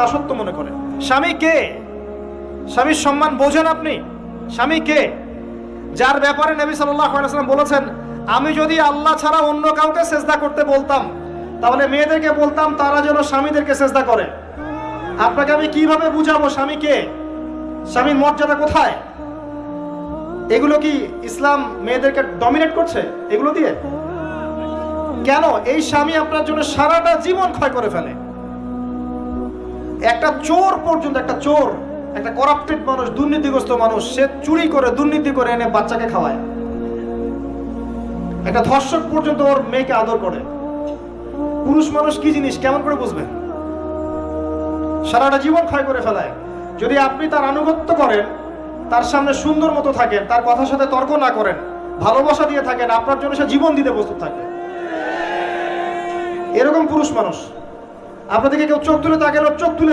দাসত্ব মনে করে। স্বামী কে? স্বামীর সম্মান বোঝেন আপনি? স্বামী কে? যার ব্যাপারে নবী সাল্লাল্লাহু আলাইহি ওয়াসাল্লাম বলেছেন, আমি যদি আল্লাহ ছাড়া অন্য কাউকে সেজদা করতে বলতাম তাহলে মেয়েদেরকে বলতাম তারা যেন স্বামীদেরকে সেজদা করে। আপনাকে আমি কিভাবে বুঝাবো স্বামী কে, স্বামীর মর্যাদা কোথায়? এগুলো কি ইসলাম মেয়েদেরকে ডমিনেট করছে এগুলো দিয়ে? কেন? এই স্বামী আপনার জন্য সারাটা জীবন ক্ষয় করে ফেলে। একটা চোর পর্যন্ত, একটা চোর, একটা করাপ্টেড মানুষ, দুর্নীতিগ্রস্ত মানুষ, সে চুরি করে দুর্নীতি করে এনে বাচ্চাকে খাওয়ায়। একটা ধর্ষক পর্যন্ত ওর মেয়েকে আদর করে। পুরুষ মানুষ কি জিনিস কেমন করে বুঝবেন? সারাটা জীবন ক্ষয় করে ফেলায়। যদি আপনি তার আনুগত্য করেন, তার সামনে সুন্দর মতো থাকেন, তার কথার সাথে তর্ক না করেন, ভালোবাসা দিয়ে থাকেন, আপনার জন্য সে জীবন দিতে প্রস্তুত থাকবে। এরকম পুরুষ মানুষ। আপনাদেরকে কেউ চোখ তুলে তাকালো, চোখ তুলে